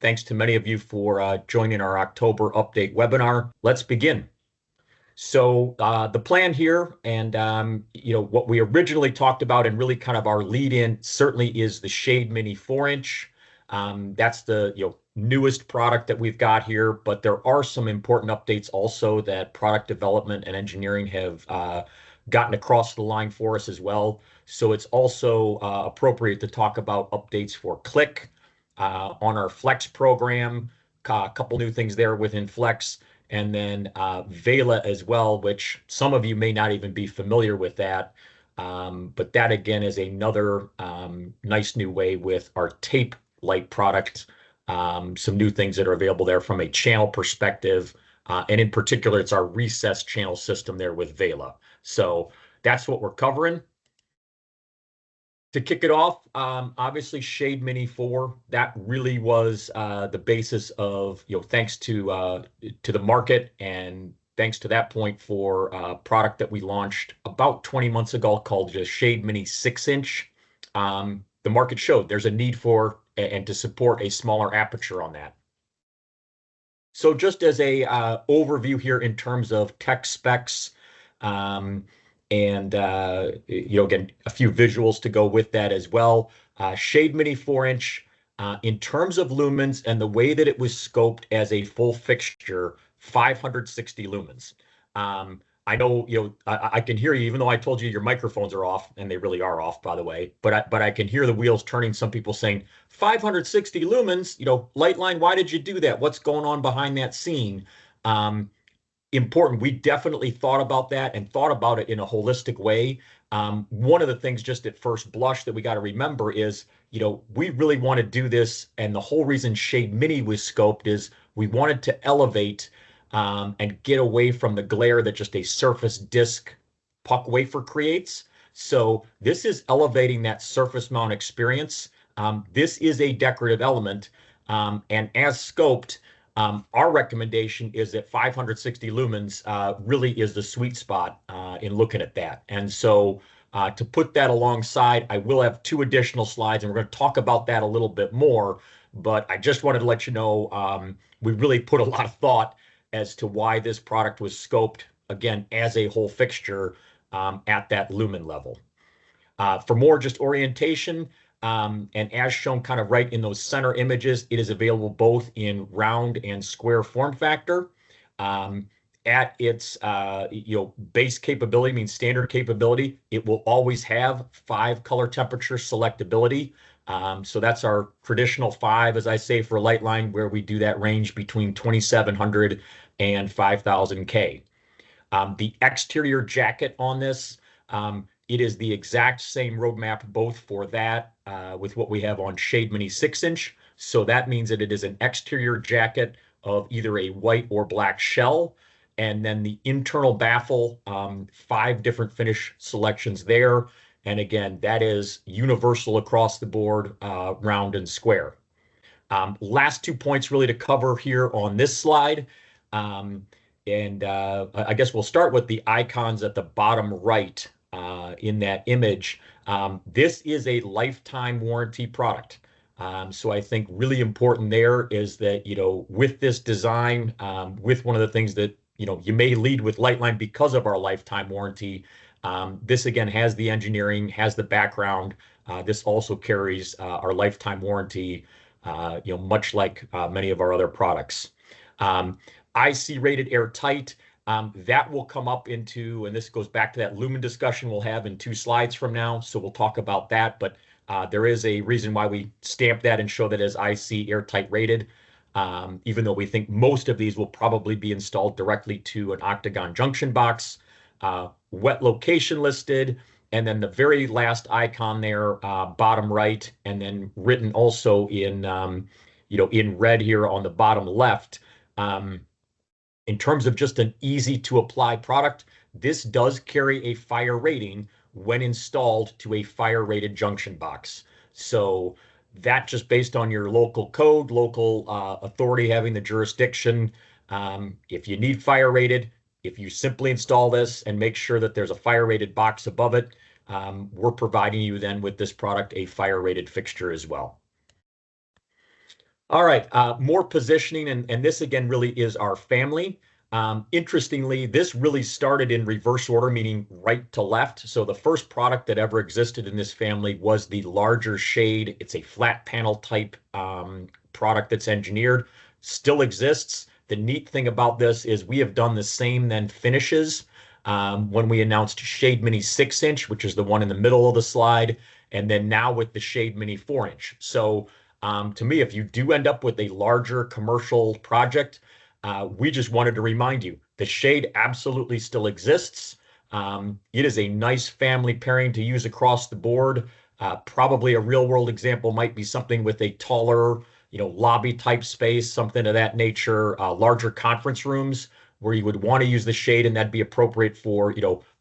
Thanks to many of you for joining our October update webinar. Let's begin. So the plan here and what we originally talked about and really kind of our lead in certainly is the Shade Mini 4-inch. That's the newest product that we've got here, but there are some important updates also that product development and engineering have gotten across the line for us as well. So it's also appropriate to talk about updates for Click on our Flex program, a couple new things there within Flex, and then Vela as well, which some of you may not even be familiar with that. But that again is another nice new way with our tape light product. Some new things that are available there from a channel perspective. And in particular, it's our recessed channel system there with Vela. So that's what we're covering. To kick it off, obviously Shade Mini 4, that really was the basis of, thanks to the market and thanks to that point for a product that we launched about 20 months ago called just Shade Mini 6-inch. The market showed there's a need for and to support a smaller aperture on that. So just as a overview here in terms of tech specs, and again, a few visuals to go with that as well. Shade Mini 4-inch, in terms of lumens and the way that it was scoped as a full fixture, 560 lumens. I know, I can hear you, even though I told you your microphones are off, and they really are off, by the way, but I can hear the wheels turning. Some people saying 560 lumens, Lightline, why did you do that? What's going on behind that scene? Important. We definitely thought about that and thought about it in a holistic way. One of the things just at first blush that we got to remember is, we really want to do this. And the whole reason Shade Mini was scoped is we wanted to elevate and get away from the glare that just a surface disc puck wafer creates. So this is elevating that surface mount experience. This is a decorative element. And as scoped, our recommendation is that 560 lumens really is the sweet spot in looking at that. And so to put that alongside, I will have 2 additional slides, and we're going to talk about that a little bit more. But I just wanted to let you know we really put a lot of thought as to why this product was scoped, again, as a whole fixture at that lumen level. For more just orientation, and as shown kind of right in those center images, it is available both in round and square form factor. At its base capability, means standard capability, it will always have 5 color temperature selectability. So that's our traditional 5, as I say, for Lightline, where we do that range between 2700 and 5000 K. The exterior jacket on this, it is the exact same roadmap both for that with what we have on Shade Mini 6-inch. So that means that it is an exterior jacket of either a white or black shell. And then the internal baffle, 5 different finish selections there. And again, that is universal across the board, round and square. Last 2 points really to cover here on this slide. I guess we'll start with the icons at the bottom right in that image. This is a lifetime warranty product. So I think really important there is that, with this design, with one of the things that, you may lead with Lightline because of our lifetime warranty. This again has the engineering, has the background. This also carries our lifetime warranty, much like many of our other products. IC rated airtight. That will come up into, and this goes back to that lumen discussion we'll have in 2 slides from now. So we'll talk about that, but there is a reason why we stamp that and show that as IC airtight rated, even though we think most of these will probably be installed directly to an octagon junction box. Wet location listed, and then the very last icon there, bottom right, and then written also in, in red here on the bottom left. In terms of just an easy to apply product, this does carry a fire rating when installed to a fire rated junction box. So that just based on your local code, local authority having the jurisdiction. If you need fire rated, if you simply install this and make sure that there's a fire rated box above it, we're providing you then with this product a fire rated fixture as well. All right, more positioning, and this again really is our family. Interestingly, this really started in reverse order, meaning right to left. So the first product that ever existed in this family was the larger shade. It's a flat panel type product that's engineered, still exists. The neat thing about this is we have done the same then finishes when we announced Shade Mini 6-inch, which is the one in the middle of the slide, and then now with the Shade Mini 4-inch. So to me, if you do end up with a larger commercial project, we just wanted to remind you the shade absolutely still exists. It is a nice family pairing to use across the board. Probably a real world example might be something with a taller, lobby type space, something of that nature, larger conference rooms where you would want to use the shade, and that'd be appropriate for,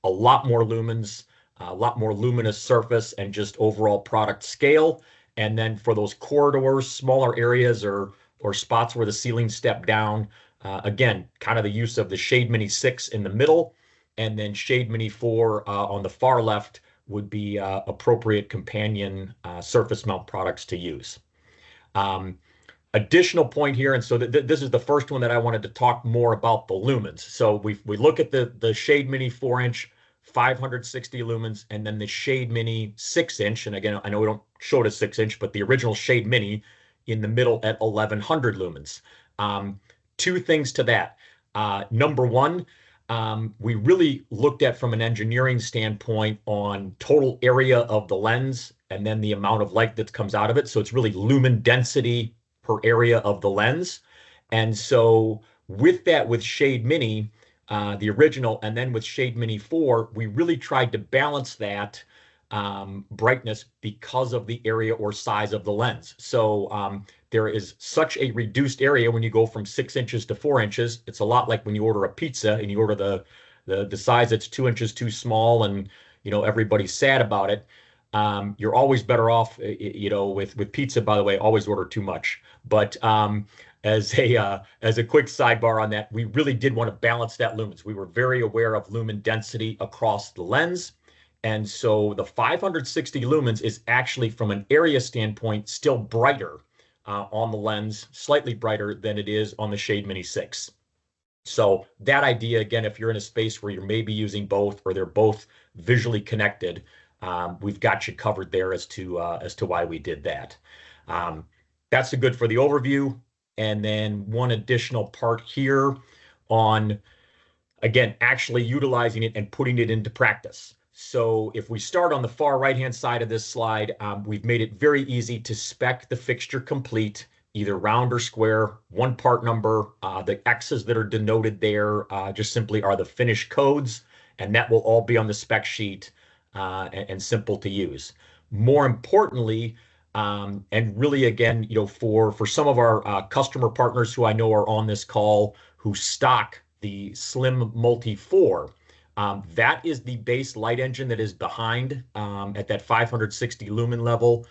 a lot more lumens, a lot more luminous surface, and just overall product scale. And then for those corridors, smaller areas or spots where the ceilings step down, again, kind of the use of the Shade Mini 6 in the middle, and then Shade Mini 4 on the far left would be appropriate companion surface mount products to use. Additional point here, and so this is the first one that I wanted to talk more about the lumens. So we look at the Shade Mini 4-inch, 560 lumens, and then the Shade Mini 6-inch. And again, I know we don't show it as 6-inch, but the original Shade Mini in the middle at 1100 lumens. Two things to that. Number one, we really looked at from an engineering standpoint on total area of the lens and then the amount of light that comes out of it. So it's really lumen density per area of the lens. And so with that, with Shade Mini, the original, and then with Shade Mini 4, we really tried to balance that brightness because of the area or size of the lens. So there is such a reduced area when you go from 6 inches to 4 inches. It's a lot like when you order a pizza and you order the size that's 2 inches too small, and everybody's sad about it. You're always better off, with pizza. By the way, always order too much. But as a quick sidebar on that, we really did want to balance that lumens. We were very aware of lumen density across the lens. And so the 560 lumens is actually, from an area standpoint, still brighter on the lens, slightly brighter than it is on the Shade Mini 6. So that idea, again, if you're in a space where you're maybe using both or they're both visually connected, we've got you covered there as to why we did that. That's good for the overview. And then one additional part here on, again, actually utilizing it and putting it into practice. So if we start on the far right-hand side of this slide, we've made it very easy to spec the fixture complete, either round or square, one part number. The X's that are denoted there just simply are the finished codes, and that will all be on the spec sheet and simple to use. More importantly, and really, again, for some of our customer partners who I know are on this call who stock the Slim Multi 4, that is the base light engine that is behind at that 560 lumen level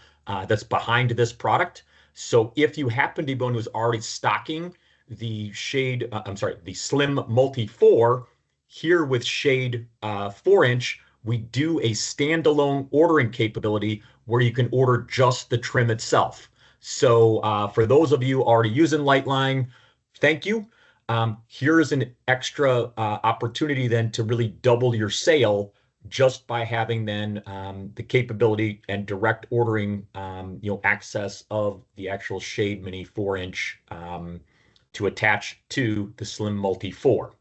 that's behind this product. So if you happen to be one who's already stocking the the Slim Multi 4 here with Shade 4-inch, we do a standalone ordering capability where you can order just the trim itself. So for those of you already using Lightline, thank you. Here's an extra opportunity then to really double your sale just by having then the capability and direct ordering, access of the actual Shade Mini 4-inch to attach to the Slim Multi 4.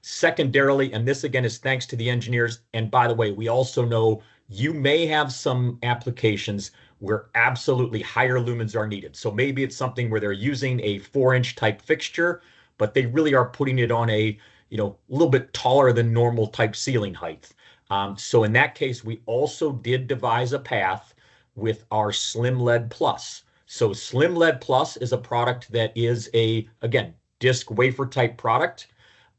Secondarily, and this again is thanks to the engineers, and by the way, we also know you may have some applications where absolutely higher lumens are needed. So maybe it's something where they're using a 4-inch type fixture, but they really are putting it on a little bit taller than normal type ceiling height. So in that case, we also did devise a path with our Slim LED Plus. So Slim LED Plus is a product that is again, disc wafer type product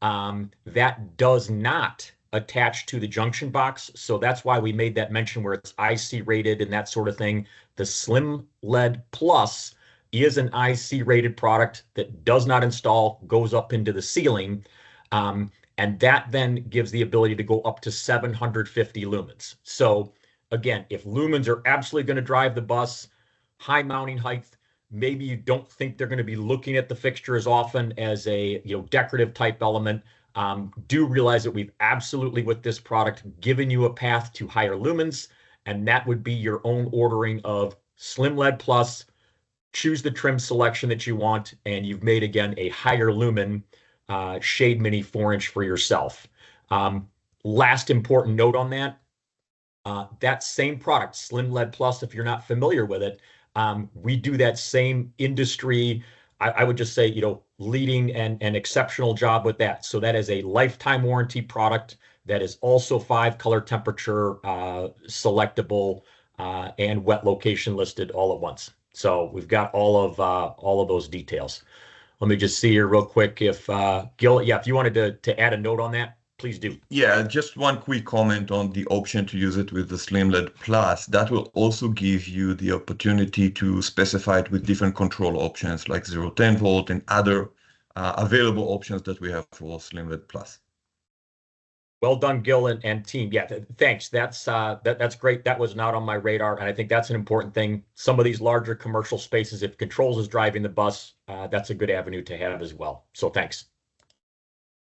that does not attach to the junction box. So that's why we made that mention where it's IC rated and that sort of thing. The Slim LED Plus is an IC rated product that does not install, goes up into the ceiling. And that then gives the ability to go up to 750 lumens. So again, if lumens are absolutely going to drive the bus, high mounting height, maybe you don't think they're going to be looking at the fixture as often as a decorative type element, do realize that we've absolutely, with this product, given you a path to higher lumens, and that would be your own ordering of Slim LED Plus. Choose the trim selection that you want, and you've made, again, a higher lumen Shade Mini 4-inch for yourself. Last important note on that, that same product, Slim LED Plus, if you're not familiar with it, we do that same industry, I would just say, leading and exceptional job with that. So that is a lifetime warranty product that is also 5 color temperature selectable and wet location listed all at once. So we've got all of those details. Let me just see here real quick if Gil, if you wanted to add a note on that, please do. Yeah, just one quick comment on the option to use it with the Slim LED Plus. That will also give you the opportunity to specify it with different control options like 0-10 volt and other available options that we have for Slim LED Plus. Well done, Gil and team. Yeah, thanks. That's great. That was not on my radar, and I think that's an important thing. Some of these larger commercial spaces, if controls is driving the bus, that's a good avenue to have as well. So thanks.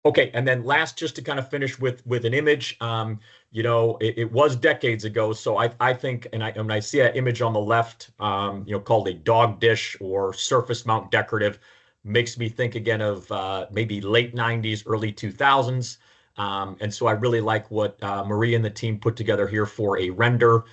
Okay, and then last, just to kind of finish with an image, it was decades ago, so I think, and when I see that image on the left, called a dog dish or surface mount decorative, makes me think again of maybe late 90s, early 2000s. And so I really like what Marie and the team put together here for a render.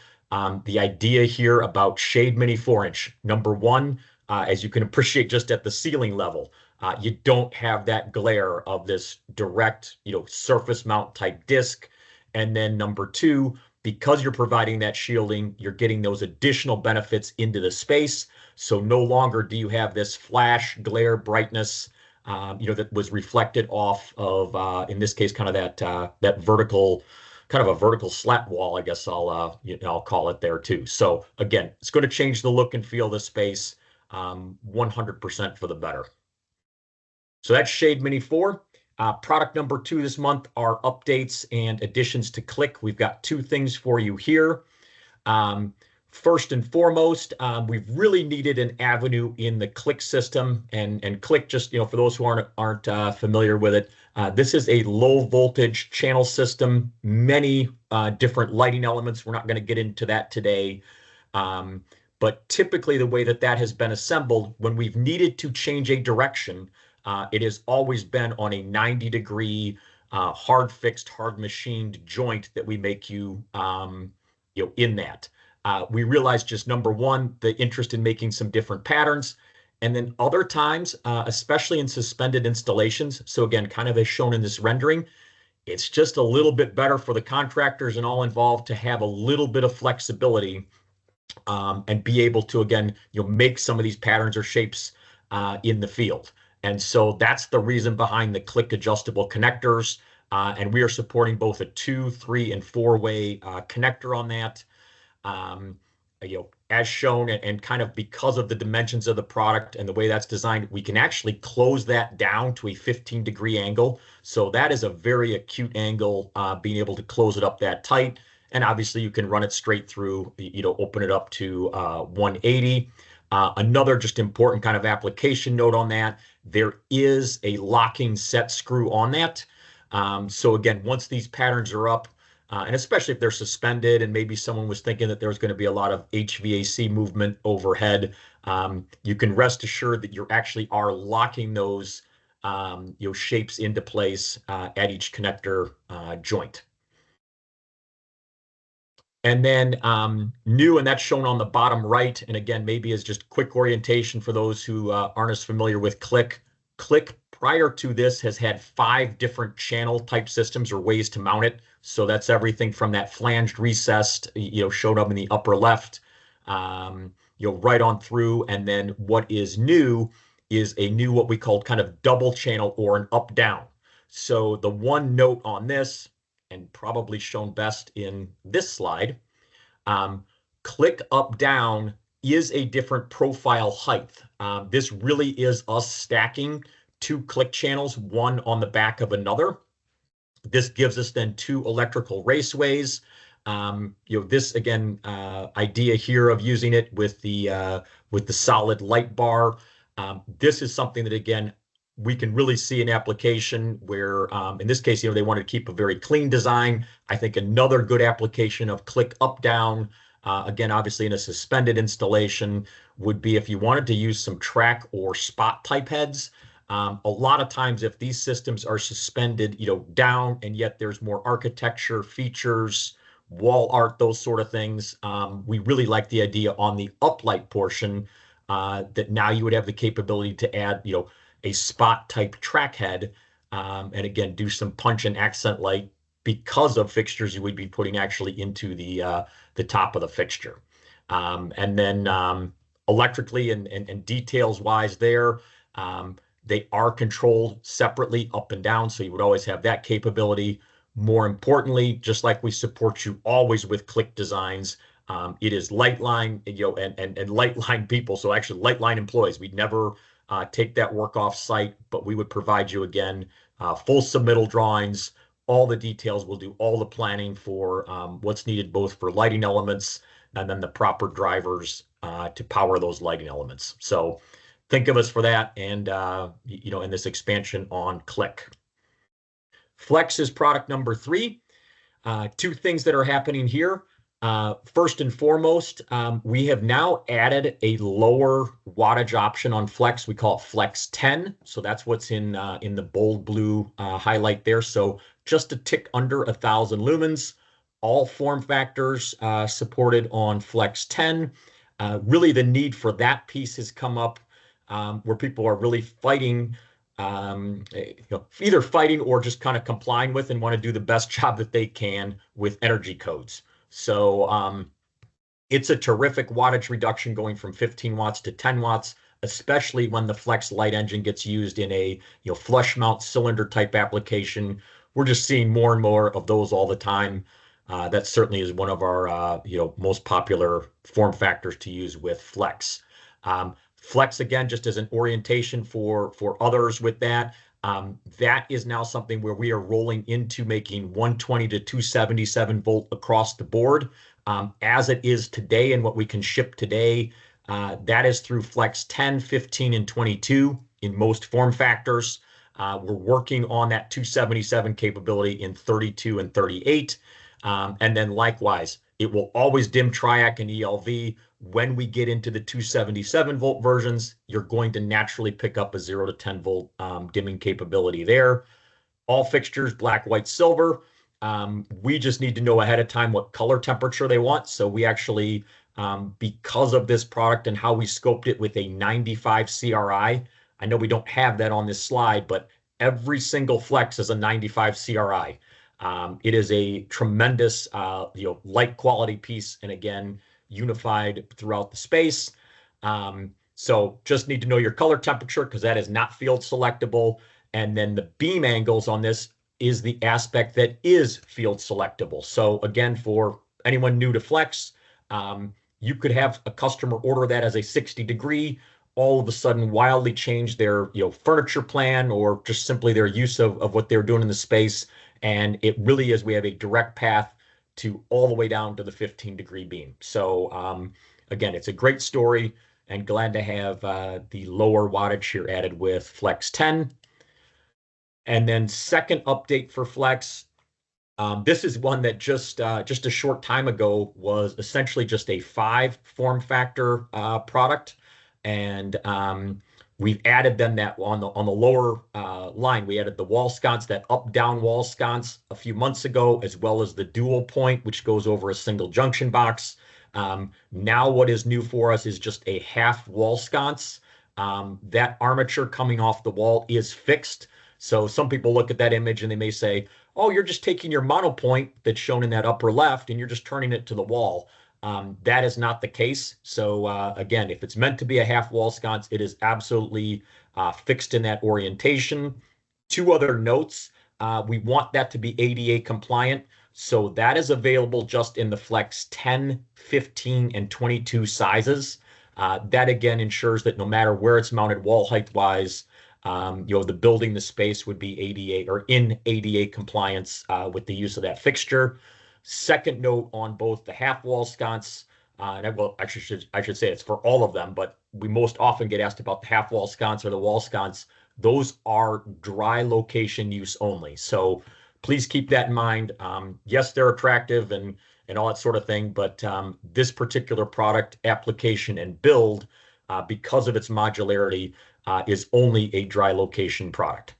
The idea here about Shade Mini 4-inch, number one, as you can appreciate just at the ceiling level, you don't have that glare of this direct, surface mount type disc. And then number two, because you're providing that shielding, you're getting those additional benefits into the space. So no longer do you have this flash, glare, brightness, that was reflected off of, in this case, kind of that vertical, kind of a vertical slat wall, I guess I'll call it there too. So again, it's going to change the look and feel of the space 100% for the better. So that's Shade Mini 4. Product number 2 this month are updates and additions to Cliq. We've got 2 things for you here. First and foremost, we've really needed an avenue in the Cliq system, and Cliq, just for those who aren't familiar with it, this is a low voltage channel system, many different lighting elements. We're not going to get into that today, but typically the way that has been assembled, when we've needed to change a direction, it has always been on a 90-degree hard fixed, hard machined joint that we make you in that. We realized, just number one, the interest in making some different patterns, and then other times, especially in suspended installations. So again, kind of as shown in this rendering, it's just a little bit better for the contractors and all involved to have a little bit of flexibility and be able to, again, make some of these patterns or shapes in the field. And so that's the reason behind the Cliq adjustable connectors. And we are supporting both a 2, 3, and 4-way connector on that. As shown, and kind of because of the dimensions of the product and the way that's designed, we can actually close that down to a 15-degree angle. So that is a very acute angle, being able to close it up that tight. And obviously you can run it straight through, open it up to 180. Another just important kind of application note on that, there is a locking set screw on that. So again, once these patterns are up, and especially if they're suspended and maybe someone was thinking that there was going to be a lot of HVAC movement overhead, you can rest assured that you actually are locking those shapes into place at each connector joint. And then new, and that's shown on the bottom right. And again, maybe as just quick orientation for those who aren't as familiar with Cliq. Cliq, prior to this, has had 5 different channel type systems or ways to mount it. So that's everything from that flanged recessed, showed up in the upper left, right on through. And then what is new is a new, what we call kind of double channel or an up down. So the one note on this, and probably shown best in this slide, Cliq up down is a different profile height. This really is us stacking 2 Cliq channels, one on the back of another. This gives us then 2 electrical raceways. This again, idea here of using it with the solid light bar. This is something that again we can really see an application where, in this case, they wanted to keep a very clean design. I think another good application of click up down, again, obviously in a suspended installation, would be if you wanted to use some track or spot type heads. A lot of times, if these systems are suspended, down, and yet there's more architecture, features, wall art, those sort of things, we really like the idea on the uplight portion that now you would have the capability to add, a spot type track head, and again do some punch and accent light because of fixtures you would be putting actually into the top of the fixture. And then electrically and details wise there, they are controlled separately up and down, so you would always have that capability. More importantly, just like we support you always with click designs, it is Lightline, and Lightline people. So actually Lightline employees, we'd never take that work off site, but we would provide you again full submittal drawings, all the details. We'll do all the planning for what's needed both for lighting elements and then the proper drivers to power those lighting elements. So think of us for that, and in this expansion on click. Flex is product number 3. Two things that are happening here. First and foremost, we have now added a lower wattage option on Flex. We call it Flex 10. So that's what's in the bold blue highlight there. So just a tick under 1,000 lumens. All form factors supported on Flex 10. Really, the need for that piece has come up where people are really fighting, either fighting or just kind of complying with and want to do the best job that they can with energy codes. So it's a terrific wattage reduction going from 15 watts to 10 watts, especially when the Flex light engine gets used in a flush mount cylinder type application. We're just seeing more and more of those all the time. That certainly is one of our most popular form factors to use with Flex. Flex, again, just as an orientation for others with that, that is now something where we are rolling into making 120 to 277 volt across the board. As it is today and what we can ship today, that is through Flex 10, 15, and 22 in most form factors. We're working on that 277 capability in 32 and 38. And then likewise, it will always dim TRIAC and ELV. When we get into the 277 volt versions, you're going to naturally pick up a 0 to 10 volt dimming capability there. All fixtures, black, white, silver. We just need to know ahead of time what color temperature they want. So we actually, because of this product and how we scoped it with a 95 CRI, I know we don't have that on this slide, but every single Flex is a 95 CRI. It is a tremendous, light quality piece, and again, unified throughout the space. So just need to know your color temperature because that is not field selectable. And then the beam angles on this is the aspect that is field selectable. So again, for anyone new to Flex, you could have a customer order that as a 60-degree, all of a sudden wildly change their furniture plan or just simply their use of what they're doing in the space. And it really is, we have a direct path to all the way down to the 15-degree beam. So again, it's a great story and glad to have the lower wattage here added with Flex 10. And then second update for Flex, this is one that just a short time ago was essentially just a 5 form factor product. And we've added them that on the lower line. We added the wall sconce, that up-down wall sconce a few months ago, as well as the dual point, which goes over a single junction box. Now what is new for us is just a half wall sconce. That armature coming off the wall is fixed. So some people look at that image and they may say, oh, you're just taking your monopoint that's shown in that upper left and you're just turning it to the wall. That is not the case. So again, if it's meant to be a half wall sconce, it is absolutely fixed in that orientation. 2 other notes. We want that to be ADA compliant. So that is available just in the Flex 10, 15, and 22 sizes. That again ensures that no matter where it's mounted wall height wise, the building, the space would be ADA or in ADA compliance with the use of that fixture. Second note on both the half wall sconce, well, actually, I should say it's for all of them, but we most often get asked about the half wall sconce or the wall sconce. Those are dry location use only. So please keep that in mind. Yes, they're attractive and all that sort of thing, but this particular product application and build, because of its modularity, is only a dry location product.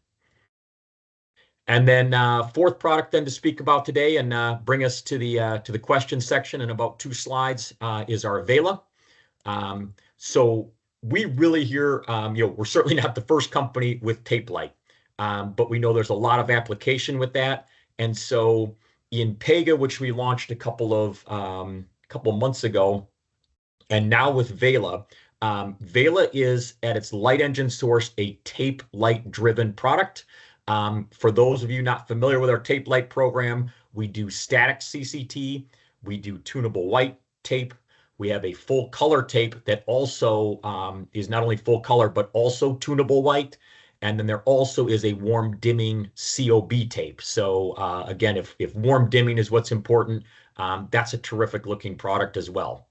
And then fourth product then to speak about today and bring us to the question section in about 2 slides is our Vela. So we really here, we're certainly not the first company with tape light, but we know there's a lot of application with that. And so in Pega, which we launched a couple months ago, and now with Vela, Vela is at its light engine source a tape light driven product. For those of you not familiar with our tape light program, we do static CCT, we do tunable white tape, we have a full color tape that also is not only full color, but also tunable white. And then there also is a warm dimming COB tape. So again, if warm dimming is what's important, that's a terrific looking product as well.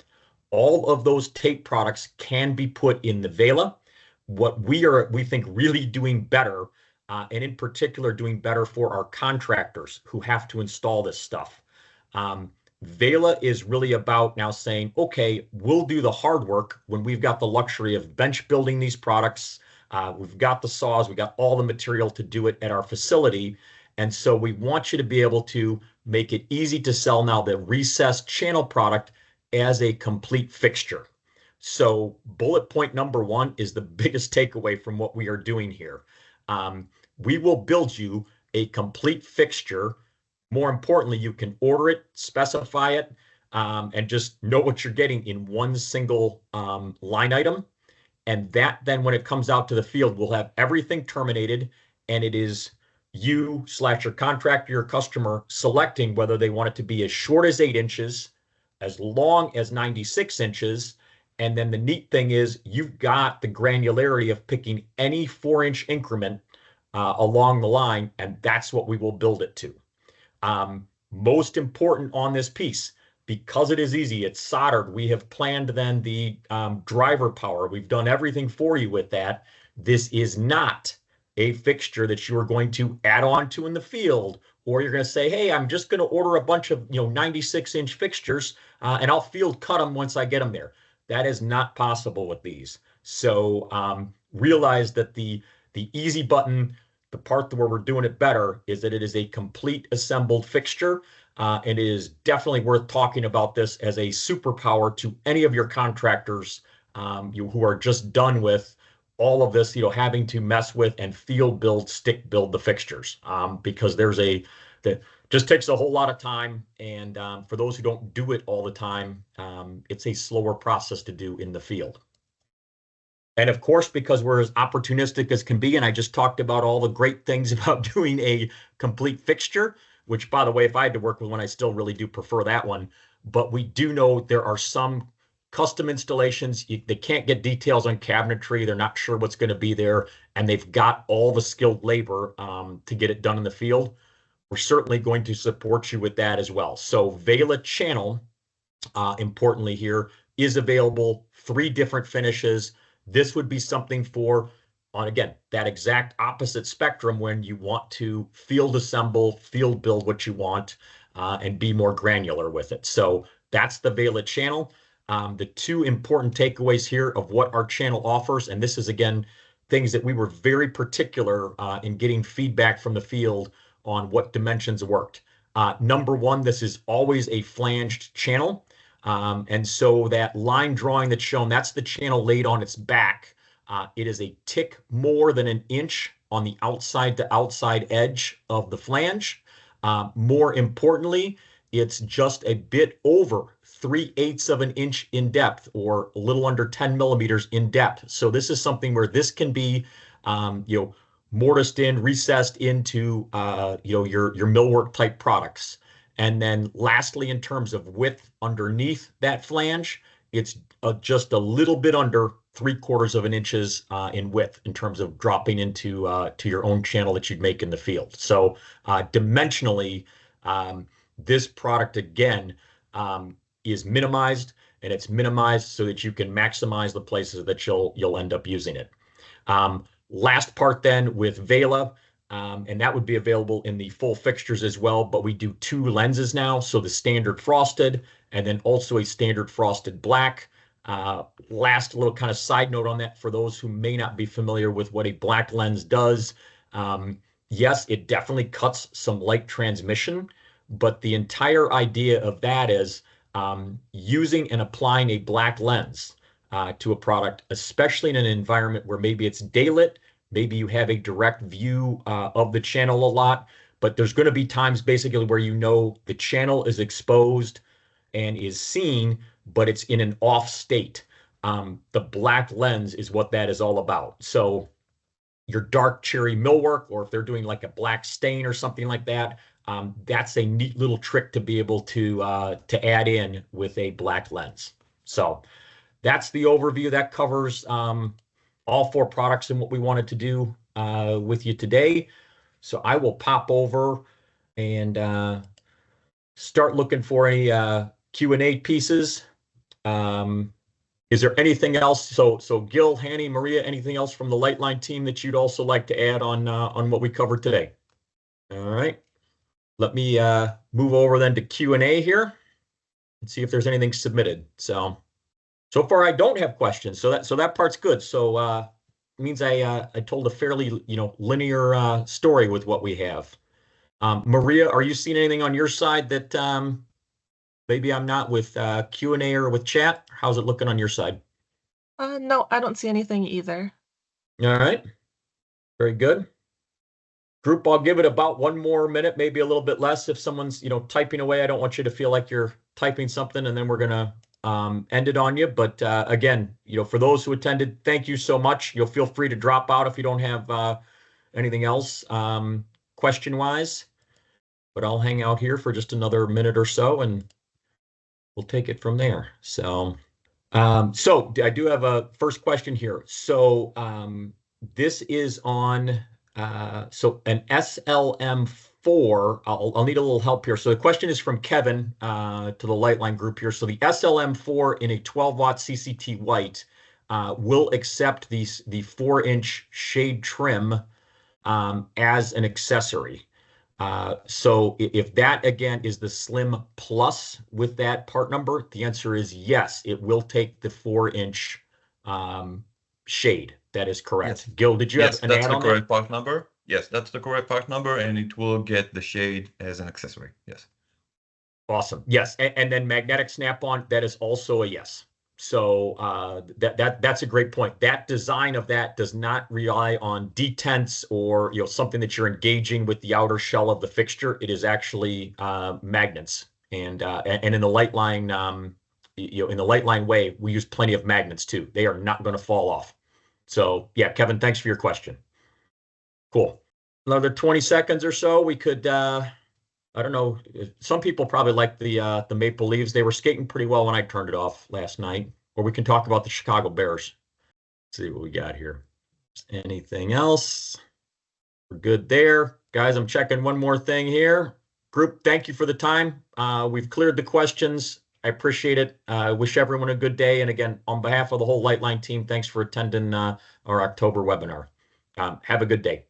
All of those tape products can be put in the Vela. What we think really doing better, and in particular doing better for our contractors who have to install this stuff. Vela is really about now saying, okay, we'll do the hard work when we've got the luxury of bench building these products. We've got the saws, we've got all the material to do it at our facility. And so we want you to be able to make it easy to sell now the recessed channel product as a complete fixture. So bullet point number 1 is the biggest takeaway from what we are doing here. We will build you a complete fixture. More importantly, you can order it, specify it, and just know what you're getting in one single line item. And that then when it comes out to the field, we'll have everything terminated, and it is you / your contractor, your customer selecting whether they want it to be as short as 8 inches, as long as 96 inches. And then the neat thing is you've got the granularity of picking any 4-inch increment along the line, and that's what we will build it to. Most important on this piece, because it is easy, it's soldered, we have planned then the driver power. We've done everything for you with that. This is not a fixture that you are going to add on to in the field, or you're going to say, hey, I'm just going to order a bunch of 96-inch fixtures and I'll field cut them once I get them there. That is not possible with these. So realize that the easy button, the part where we're doing it better, is that it is a complete assembled fixture. And it is definitely worth talking about this as a superpower to any of your contractors who are just done with all of this, having to mess with and field build, stick build the fixtures, because that just takes a whole lot of time. And for those who don't do it all the time, it's a slower process to do in the field. And of course, because we're as opportunistic as can be, and I just talked about all the great things about doing a complete fixture, which, by the way, if I had to work with one, I still really do prefer that one. But we do know there are some custom installations. They can't get details on cabinetry. They're not sure what's going to be there, and they've got all the skilled labor to get it done in the field. We're certainly going to support you with that as well. So Vela channel, importantly here, is available, 3 different finishes. This would be something for, on again, that exact opposite spectrum when you want to field assemble, field build what you want, and be more granular with it. So that's the Vela channel. The 2 important takeaways here of what our channel offers, and this is again, things that we were very particular in getting feedback from the field on what dimensions worked. Number 1, this is always a flanged channel. And so that line drawing that's shown, that's the channel laid on its back. It is a tick more than an inch on the outside to outside edge of the flange. More importantly, it's just a bit over 3/8 of an inch in depth, or a little under 10 millimeters in depth. So this is something where this can be, mortised in, recessed into, your millwork type products. And then lastly, in terms of width underneath that flange, it's just a little bit under 3/4 of an inches in width in terms of dropping into to your own channel that you'd make in the field. So dimensionally, This product, again, is minimized, and it's minimized so that you can maximize the places that you'll end up using it. Last part then with Vela, and that would be available in the full fixtures as well, but we do 2 lenses now. So the standard frosted and then also a standard frosted black. Last little kind of side note on that for those who may not be familiar with what a black lens does. Yes, it definitely cuts some light transmission, but the entire idea of that is using and applying a black lens to a product, especially in an environment where maybe it's daylit, maybe you have a direct view of the channel a lot, but there's going to be times basically where you know the channel is exposed and is seen, but it's in an off state. The black lens is what that is all about. So your dark cherry millwork, or if they're doing like a black stain or something like that, that's a neat little trick to be able to add in with a black lens. So that's the overview. That covers all 4 products and what we wanted to do with you today. So I will pop over and start looking for any Q&A pieces. Is there anything else? So Gil, Hanny, Maria, anything else from the Lightline team that you'd also like to add on what we covered today? All right. Let me move over then to Q&A here and see if there's anything submitted. So far I don't have questions. So that part's good. So it means I told a fairly linear story with what we have. Maria, are you seeing anything on your side that maybe I'm not with Q&A or with chat? How's it looking on your side? No, I don't see anything either. All right. Very good. Group, I'll give it about 1 more minute, maybe a little bit less. If someone's, typing away, I don't want you to feel like you're typing something and then we're going to end it on you. But again, for those who attended, thank you so much. You'll feel free to drop out if you don't have anything else question-wise. But I'll hang out here for just another minute or so and we'll take it from there. So I do have a first question here. So this is on so an SLM4. I'll need a little help here. So the question is from Kevin to the Lightline group here. So the SLM4 in a 12-watt CCT white will accept the 4-inch shade trim as an accessory. So if that again is the Slim Plus with that part number, the answer is yes, it will take the 4-inch shade. That is correct. Yes. Gil, did you have an add on that? That's the correct part number. Yes, that's the correct part number, and it will get the shade as an accessory. Yes. Awesome. Yes, and then magnetic snap-on, that is also a yes. So that's a great point. That design of that does not rely on detents or something that you're engaging with the outer shell of the fixture. It is actually magnets, and in the Lightline in the Lightline way, we use plenty of magnets too. They are not going to fall off. So yeah, Kevin, thanks for your question. Cool. Another 20 seconds or so. We could. I don't know. Some people probably like the Maple Leafs. They were skating pretty well when I turned it off last night. Or we can talk about the Chicago Bears. Let's see what we got here. Anything else? We're good there. Guys, I'm checking one more thing here. Group, thank you for the time. We've cleared the questions. I appreciate it. I wish everyone a good day. And again, on behalf of the whole Lightline team, thanks for attending our October webinar. Have a good day.